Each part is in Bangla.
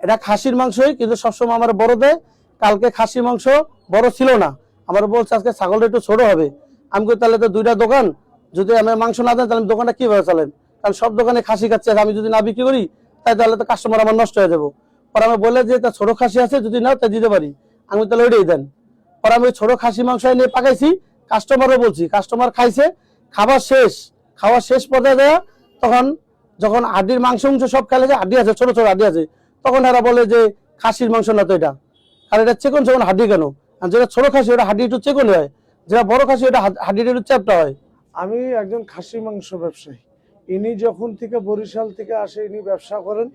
এটা খাসির মাংসই, কিন্তু সবসময় আমার বড় দেয়। কালকে খাসির মাংস বড় ছিল না, আমার বলছে আজকে ছাগলটা একটু ছোট হবে। আমি কই তাহলে তো দুইটা দোকান, যদি আমি মাংস না দেন তাহলে দোকানটা কিভাবে চালেন? কারণ সব দোকানে খাসি খাচ্ছে, আমি যদি না বিক্রি করি তাহলে তো কাস্টমার আমার নষ্ট হয়ে যাবো। পরে আমি বলে যে তা ছোট খাসি আছে, যদি নাও তা দিতে পারি। আমি তাহলে ওইটাই দেন। পরে আমি ছোট খাসি মাংস নিয়ে পাকাইছি, কাস্টমারও বলছি, কাস্টমার খাইছে। খাওয়া শেষ পর্যায়ে দেয়া, তখন যখন হাড্ডির মাংস সব খেলে যে হাড্ডি আছে, ছোট ছোট হাড্ডি আছে, তখন এরা বলে যে খাসির মাংস না তো এটা। আর এটা চিকন চিকন হাড্ডি কেন? আর যেটা ছোট খাসি ওটা হাড্ডি একটু চিকন হয়, যেটা বড় খাসি ওটা হাড্ডিটা একটু চ্যাপটা হয়। আমি একজন খাসি মাংস ব্যবসায়ী। ইনি যখন থেকে বরিশাল থেকে আসে, ইনি ব্যবসা করেন,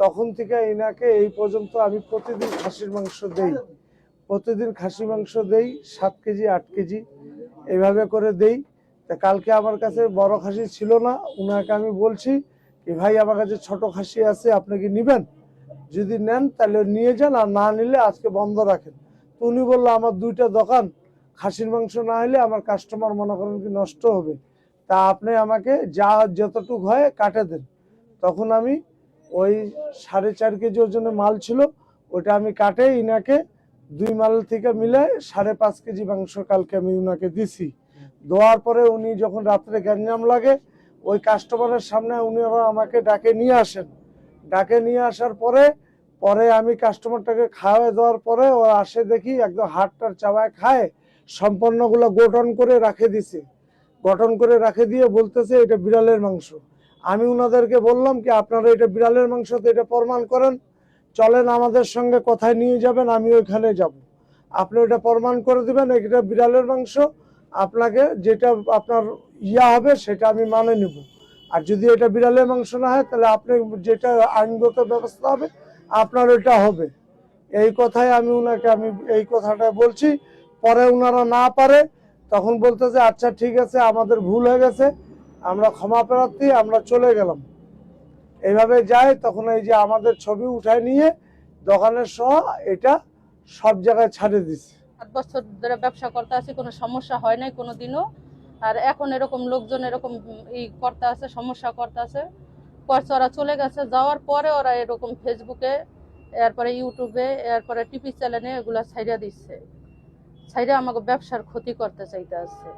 তখন থেকে ইনাকে এই পর্যন্ত আমি প্রতিদিন খাসির মাংস দেই। প্রতিদিন খাসি মাংস দেই 7 কেজি 8 কেজি এইভাবে করে দেই। তা কালকে আমার কাছে বড় খাসি ছিল না, উনাকে আমি বলছি কি ভাই আমার কাছে ছোট খাসি আছে, আপনি কি নেবেন? যদি নেন তাহলে নিয়ে যান, আর না নিলে আজকে বন্ধ রাখেন। তো উনি বললো আমার 2টা দোকান, খাসির মাংস না হলে আমার কাস্টমার মনে করেন কি নষ্ট হবে, তা আপনি আমাকে যতটুকু হয় কাটে দেন। তখন আমি ওই 4.5 কেজি ওজনের মাল ছিল, ওটা আমি কাটে ইনাকে 2 মাল থেকে মিলে 5.5 কেজি মাংস কালকে আমি উনাকে দিছি। দেওয়ার পরে উনি যখন রাত্রে গ্যাঞ্জাম লাগে, ওই কাস্টমারের সামনে উনি আমাকে ডাকে নিয়ে আসেন। ডাকে নিয়ে আসার পরে আমি কাস্টমারটাকে খাওয়াই দেওয়ার পরে ও আসে দেখি একদম হাড়টার চাবায় খায়, সম্পূর্ণগুলো গঠন করে রাখে দিছে। গঠন করে রাখে দিয়ে বলতেছে এটা বিড়ালের মাংস। আমি উনাদেরকে বললাম কি আপনারা এটা বিড়ালের মাংস তো এটা প্রমাণ করেন, চলেন আমাদের সঙ্গে কোথায় নিয়ে যাবেন, আমি ওইখানে যাব। আপনি ওটা প্রমাণ করে দিবেন এটা বিড়ালের মাংস, আপনাকে যেটা আপনার হবে সেটা আমি মানে নেব। আর যদি এটা বিড়ালের মাংস না হয় তাহলে আপনি যেটা আইনগত ব্যবস্থা হবে আপনার ওইটা হবে। এই কথাই আমি উনাকে এই কথাটা বলছি। পরে উনারা না পারে, তখন বলতেছে আচ্ছা ঠিক আছে আমাদের ভুল হয়ে গেছে, আমরা ক্ষমা প্রার্থী, আমরা চলে গেলাম। এইভাবে যায়, তখন এই যে আমাদের ছবি উঠায় নিয়ে দোকানের সহ এটা সব জায়গায় ছাড়ে দিছে। 7 বছর ধরে ব্যবসা করতে আছি, কোনো সমস্যা হয় নাই কোনোদিনও। আর এখন এরকম লোকজন এরকম করতে আছে, সমস্যা করতে আছে। পরে ওরা চলে গেছে, যাওয়ার পরে ওরা এরকম ফেসবুকে, এরপরে ইউটিউবে, এরপরে টিভি চ্যানেলে এগুলা ছাইড়া দিচ্ছে, ছাইড়া আমাকে ব্যবসার ক্ষতি করতে চাইতে আছে।